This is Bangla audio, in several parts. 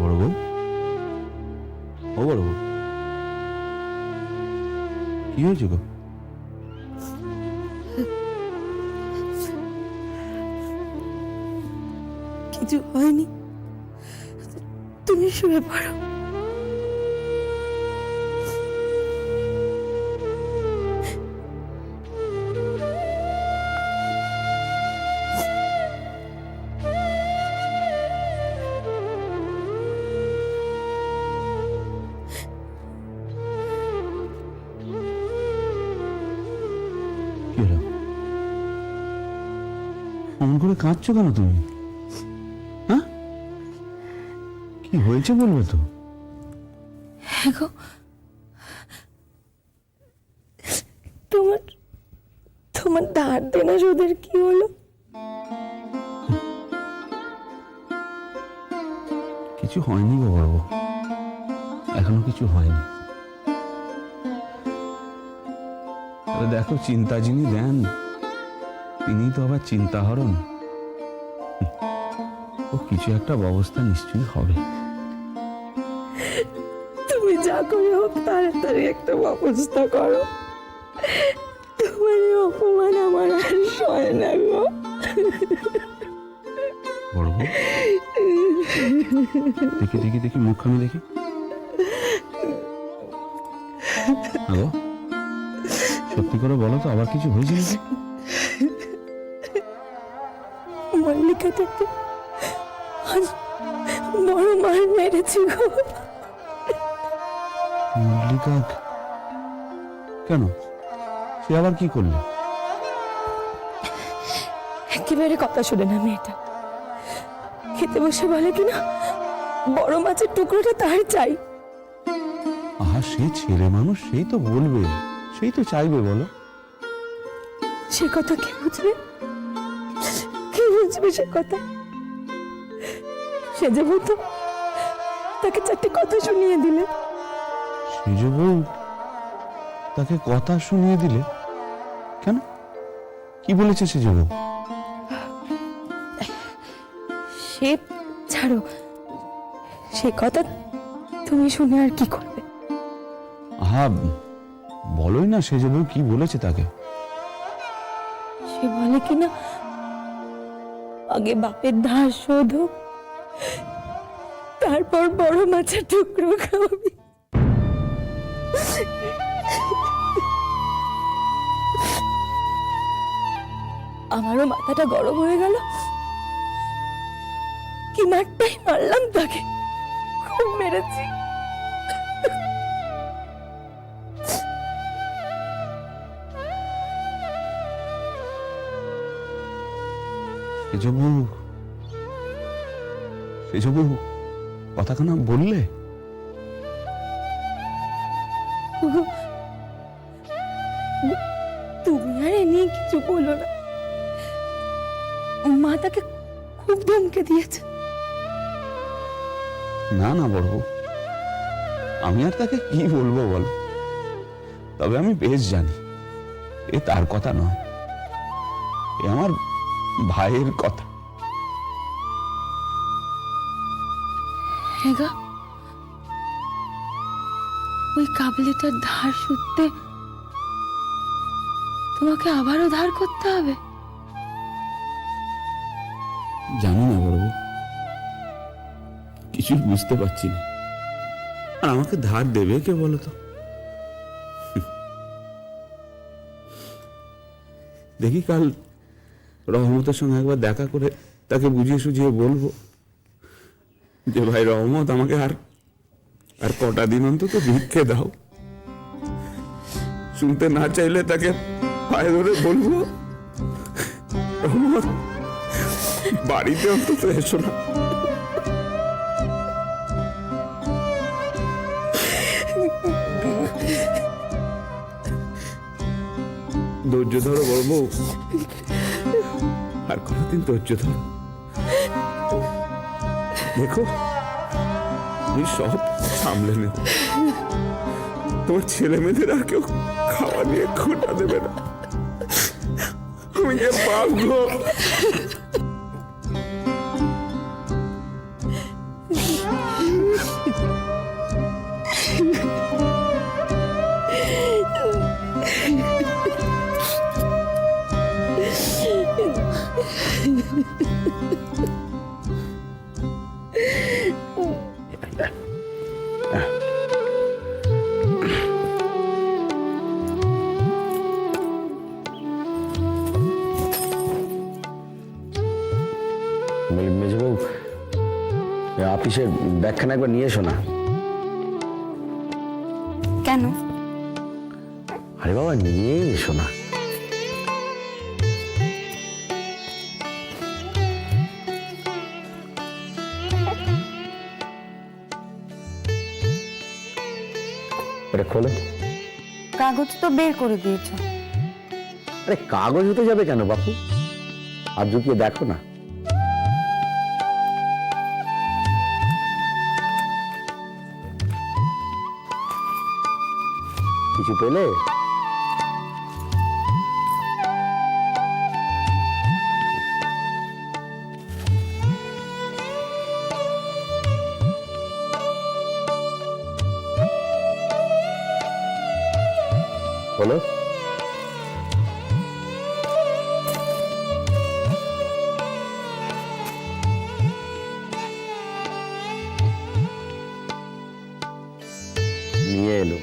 বড় বউ, ও বড় বউ, কি হয়েছে গো? কিছু হয়নি, তুমি শুয়ে পড়ো। কি হলো? অমন করে কাঁদছো কেন তুমি? হ্যাঁ, কি হয়েছে বলবে তো? হ্যাঁ গো, তোমার তোমার ধার দেনা সুদের কি হলো? কিছু হয়নি গো বড় বউ, এখনো কিছু হয়নি। তবে দেখো, চিন্তা যিনি দেন তিনি তো আবার চিন্তাহরণ। ও কিছু একটা ব্যবস্থা নিশ্চয়ই হবে। তুমি যা করে হোক তাড়াতাড়ি একটা ব্যবস্থা করো। তোমার এই অপমান আমার আর সয় না গো। বড় বউ, দেখি দেখি দেখি মুখখানি দেখি। হ্যালো, সত্যি করে বলো তো, আবার কিছু হয়েছে নাকি? মল্লিকাটাকে আজ বড় মার মেরেছি গো। মল্লিকা? কেন, সে আবার কি করলে? একেবারে কথা শুনে না মেয়েটা, খেতে বসে বলে কিনা বড় মাছের টুকরোটা তার চাই। আহা, সে ছেলে মানুষ, সেই তো বলবে, সেই তো চাইবে। বলো, সে কথা কে বুঝবে? কে বুঝবে সে কথা? সে যে বলতো তাকে চারটে কথা শুনিয়ে দিলে। সেজ বউ তাকে কথা শুনিয়ে দিলে? কেন, কি বলেছে সেজ বউ? সে ছাড়ো, সে কথা তুমি শুনে আর কি করবে? আহা, বলোই না সেজ বউ কি বলেছে তাকে। সে বলে কিনা আগে বাপের ধার শোধ হোক, তারপর বড় মাছের টুকরো খাওয়াবি। আমারও মাথাটা গরম হয়ে গেল, কি মারটাই মারলাম তাকে, খুব মেরেছি। সেজ বউ, সেজ বউ কথাখানা বললে? তুমি আর এ নিয়ে কিছু বলো না, মা তাকে খুব ধমকে দিয়েছে। না না বড় বউ, আমি আর তাকে কি বলবো বলো? তবে আমি বেশ জানি এ তার কথা নয়, এ আমার ভাইয়ের কথা। হ্যাঁ গো, ওই কাবলিটার ধার শুধতে তোমাকে আবারও ধার করতে হবে। জানি না বড় বউ, কিছুই বুঝতে পারছি না। আর আমাকে ধার দেবে কে বলো তো? দেখি কাল রহমতের সঙ্গে একবার দেখা করে তাকে বুঝিয়ে সুঝিয়ে বলবো যে ভাই রহমত, আমাকে আর আর কটা দিন অন্তত ভিক্ষে দাও। শুনতে না চাইলে তাকে পায়ে ধরে বলবো, রহমত বাড়িতে অন্তত এসো না। ধৈর্য ধরো বড় বউ, আর কতদিন ধৈর্য ধরো। দেখো, আমি সব সামলে নেব। তোমার ছেলে মেয়েদের আর কেউ খাওয়া দিয়ে খোটা দেবে না। আমি যে পাবো। মেজবউ, অফিসের ব্যাগখানা একবার নিয়ে এসো না। কেন? আরে বাবা, নিয়ে এসো না। এটা খোলো। কাগজ তো বের করে দিয়েছো। আরে কাগজ হতে যাবে কেন বাপু? আর ঢুকিয়ে দেখো না। কিছু পেলে? বলো। নিয়ে এলো।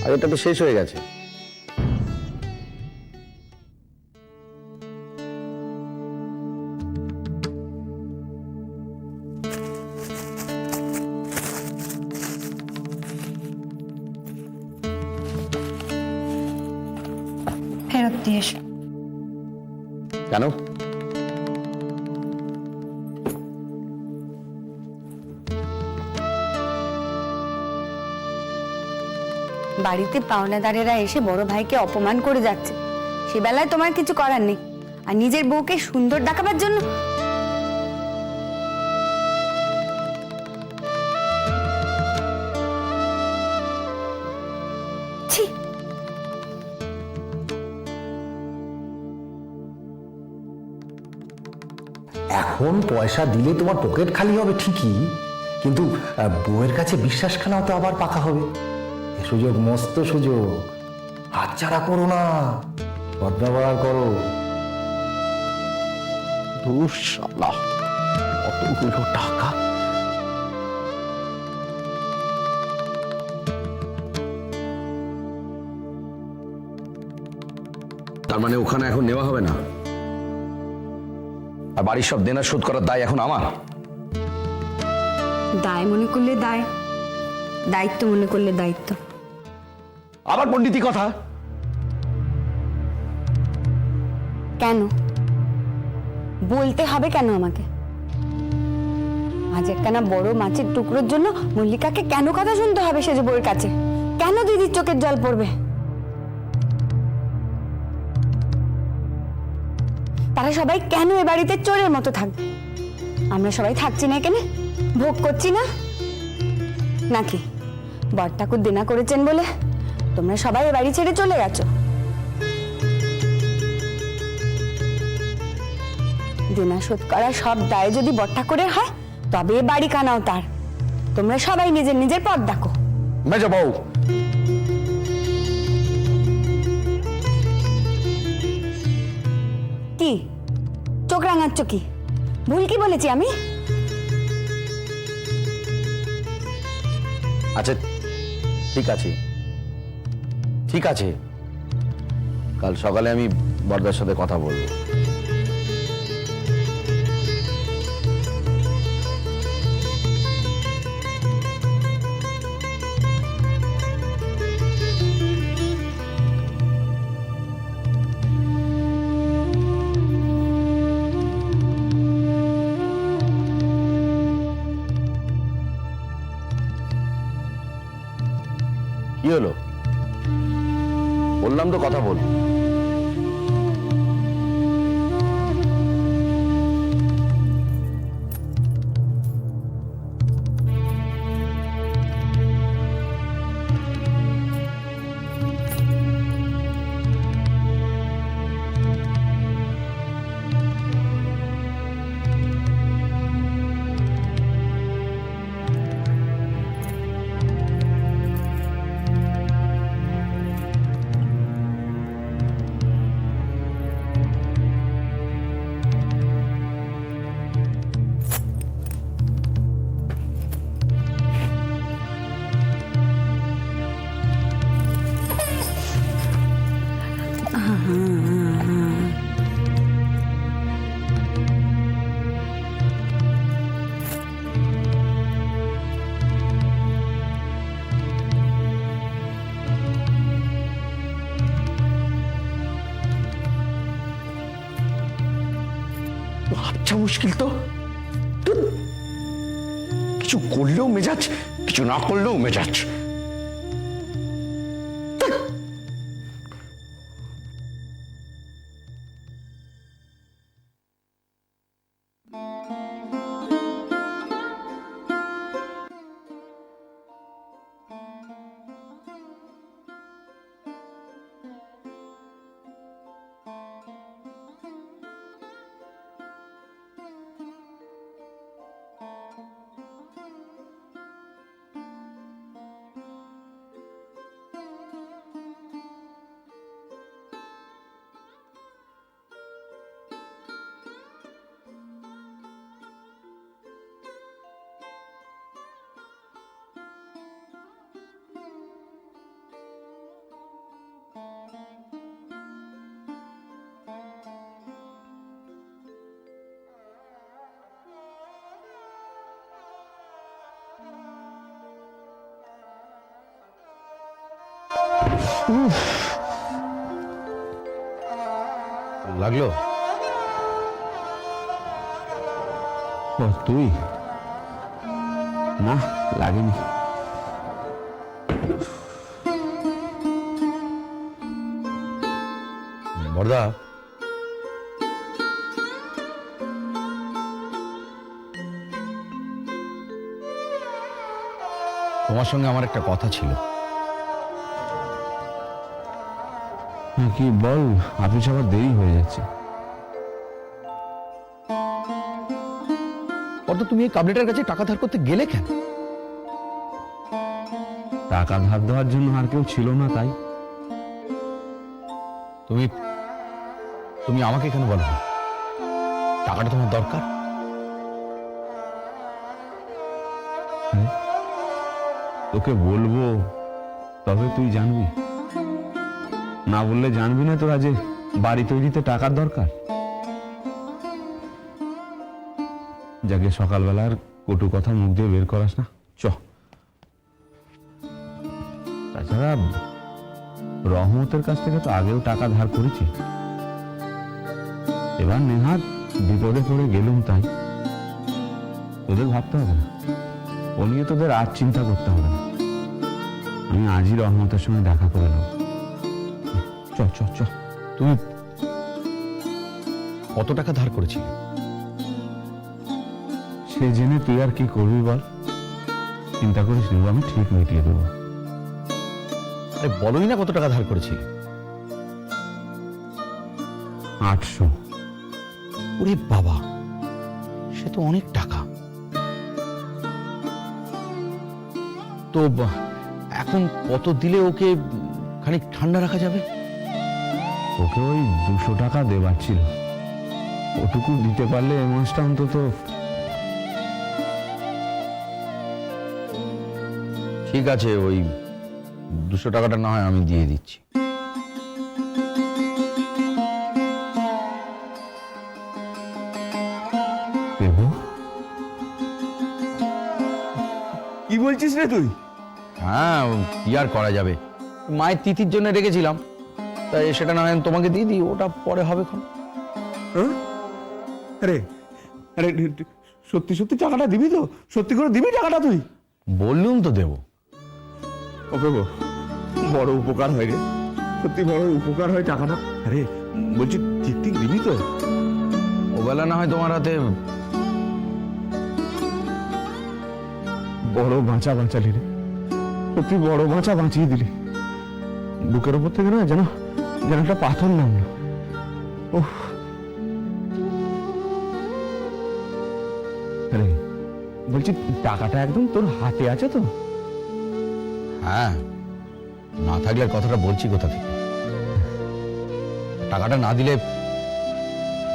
আর এটা তো শেষ হয়ে গেছে। ফেরত দিয়ে এসো। কেন? বাড়িতে পাওনাদারেরা এসে বড় ভাইকে অপমান করে যাচ্ছে, সে বেলায় তোমার কিছু করার নেই। আর নিজের বউকে সুন্দর দেখাবার জন্য ছি। এখন পয়সা দিলে তোমার পকেট খালি হবে ঠিকই, কিন্তু বউয়ের কাছে বিশ্বাসখানাও তো আবার পাকা হবে। এ সুযোগ, মস্ত সুযোগ, হাতছাড়া করো না, সদ্ব্যবহার করো। ধুর শালা, কতগুলো টাকা। তার মানে ওখানে এখন নেওয়া হবে না, আর বাড়ির সব দেনা শোধ করার দায় এখন আমার। দায় মনে করলে দায়, দায়িত্ব মনে করলে দায়িত্ব। আবার পণ্ডিতি কথা। কেন বলতে হবে কেন আমাকে? আজ একখানা বড় মাছের টুকরোর জন্য মল্লিকাকে কেন কথা শুনতে হবে সেজ বউয়ের কাছে? কেন দিদির চোখের জল পড়বে? তারা সবাই কেন এ বাড়িতে চোরের মতো থাকবে? আমরা সবাই থাকছি না এখানে, ভোগ করছি না নাকি? বর ঠাকুর দেনা করেছেন বলে তোমরা সবাই এ বাড়ি ছেড়ে চলে গেছো। দেনা শোধ করা সব দায় যদি বর ঠাকুরের হয়, তবে এ বাড়ি কানাও তার। তোমরা সবাই নিজের নিজের পথ দেখো। মেজো বউ, কি চোখ রাঙাচ্ছ? কি ভুল কি বলেছি আমি? আচ্ছা ঠিক আছে, ঠিক আছে, কাল সকালে আমি বরদার সাথে কথা বলবো। কি হলো? বললাম তো কথা বল। আচ্ছা মুশকিল তো। ধুৎ, কিছু করলেও মেজাজ, কিছু না করলেও মেজাজ। লাগলো? ও তুই? না, লাগেনি। বড়দা, তোমার সঙ্গে আমার একটা কথা ছিল। কি বল, অফিস আবার দেরি হয়ে যাচ্ছে। বড়দা, তুমি এই কাবলিটার কাছে টাকা ধার করতে গেলে কেন? টাকা ধার দেওয়ার জন্য আর কেউ ছিল না, তাই। তুমি তুমি আমাকে কেন বলো? টাকাটা তোমার দরকার। তোকে বলবো, তবে তুই জানবি। না বললে জানবি না তোরা যে বাড়ি তৈরিতে টাকার দরকার। যাকে সকালবেলার কটু কথা মুখ দিয়ে বের করাস না। চ। তাছাড়া রহমতের কাছ থেকে তো আগেও টাকা ধার করেছি। এবার নেহাত বিপদে পড়ে গেলুম, তাই। তোদের ভাবতে হবে না, ও নিয়ে তোদের আর চিন্তা করতে হবে না। আমি আজই রহমতের সঙ্গে দেখা করে নেব। চ চ চ। তুমি কত টাকা ধার করেছিলে? সে জেনে তুই আর কি করবি বল? চিন্তা করিস নি, আমি ঠিক মিটিয়ে দেবো। আরে বলোই না কত টাকা ধার করেছিলে? 800। ওরে বাবা, সে তো অনেক টাকা। তো এখন কত দিলে ওকে খানিক ঠান্ডা রাখা যাবে? ওকে ওই 200 টাকা দেবার ছিল। ওটুকু দিতে পারলে এ মাসটা অন্তত। ঠিক আছে, ওই 200 টাকাটা না হয় আমি দিয়ে দিচ্ছি। দেবো? কি বলছিস রে তুই? হ্যাঁ, কি আর করা যাবে, মায়ের তিথির জন্য রেখেছিলাম, তাই সেটা না হয় আমি তোমাকে দিয়ে দিই, ওটা পরে হবে। আরে আরে, সত্যি সত্যি টাকাটা দিবি তো? সত্যি করে দিবি টাকাটা তুই? বললুম তো দেবো। ও দেবো, বড় উপকার হয় রে, সত্যি বড় উপকার হয় টাকাটা। আরে বলছি, ঠিক ঠিক দিবি তো? ওবেলা না হয় তোমার হাতে। বড় বাঁচা বাঁচালি রে, সত্যি বড় বাঁচা বাঁচিয়ে দিলি। বুকের ওপর থেকে না যেন যেন একটা পাথর নামলো। ওহ, আরে বলছি, টাকাটা একদম তোর হাতে আছে তো? হ্যাঁ, না থাকলে আর কথাটা বলছি কোথা থেকে? টাকাটা না দিলে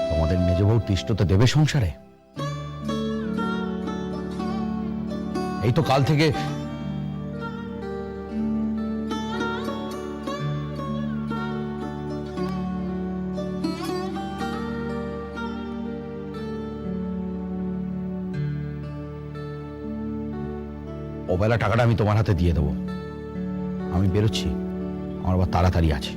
তোমাদের মেজ বউ তিষ্ঠতে দেবে সংসারে? এই তো কাল থেকে ওবেলা টাকাটা আমি তোমার হাতে দিয়ে দেবো। আমি বেরোচ্ছি, আমার আবার তাড়াতাড়ি আছে।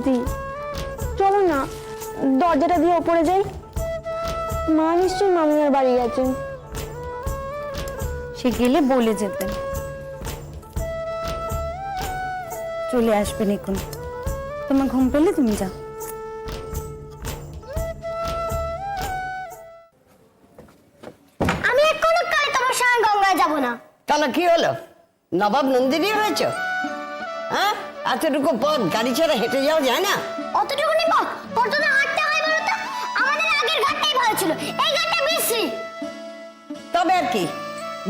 দি, চলো না দরজাটা দিয়ে ওপরে যাই। মা নিশ্চয়ই মামিয়ার বাড়ি গেছেন। সে গেলে বলে যেতেন, চলে আসবেন এখন। তোমার ঘুম পেলে তুমি যাও। আমি এখনো কালে তোমার সঙ্গে গঙ্গায় যাব না। তাহলে কি হলো, নবাব নন্দিনী হয়েছ? হ্যাঁ, এতটুকু পথ গাড়ি ছাড়া হেঁটে যাওয়া যায় না? অতটুকুনি পথ কতটা হাঁটতে হয় বলো তো? আমাদের আগের ঘাটটাই ভালো ছিল, এই ঘাটটা বিশ্রী। তবে আর কি,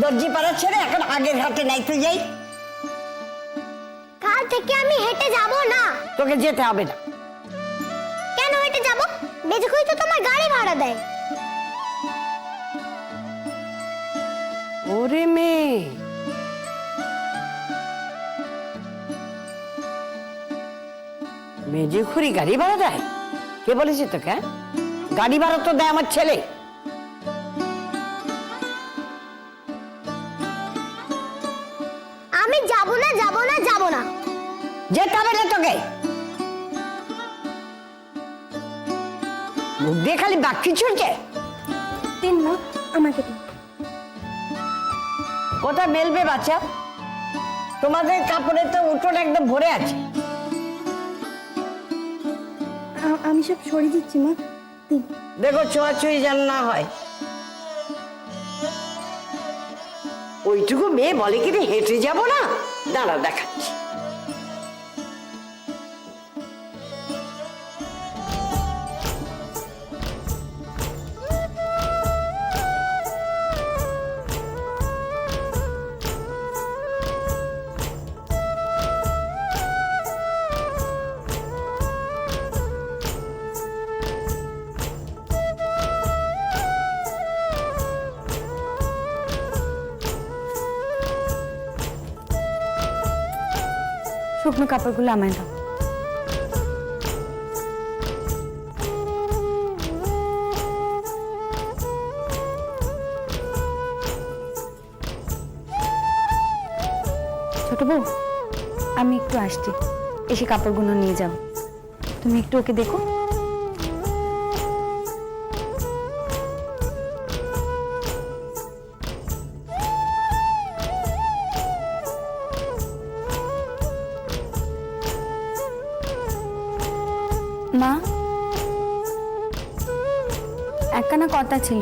দর্জি পাড়া ছেড়ে এখন আগের ঘাটে নাইতে যাই। কাল থেকে আমি হেঁটে যাব না। তোকে যেতে হবে না। কেন হেঁটে যাব? বেজকুই তো তোমার গাড়ি ভাড়া দেয়। ওরে মেয়ে, মেজেখুরি গাড়ি ভাড়া দেয়? কে বলেছে তোকে? হ্যাঁ? গাড়ি ভাড়া তো দেয় আমার ছেলে। আমি যাব না, যাব না, যাব না। যেতে হবে না তোকে। মুখ দিয়ে খালি বাক্যি ছুটছে। দিন না আমাকে দিন। কোথায় মেলবে বাচ্চা? তোমাদের কাপড়ে তো উঠোন একদম ভরে আছে। আমি সব সরিয়ে দিচ্ছি মা, দিন। দেখো ছোঁয়াছুঁই যেন না হয়। ওইটুকু মেয়ে বলে কি রে হেঁটে যাব না? দাঁড়া দেখাচ্ছি। শুকনো কাপড়গুলো আমায় দাও। ছোট বউ, আমি একটু আসছি, এসে কাপড়গুলো নিয়ে যাও। তুমি একটু ওকে দেখো। মা, একখানা কথা ছিল।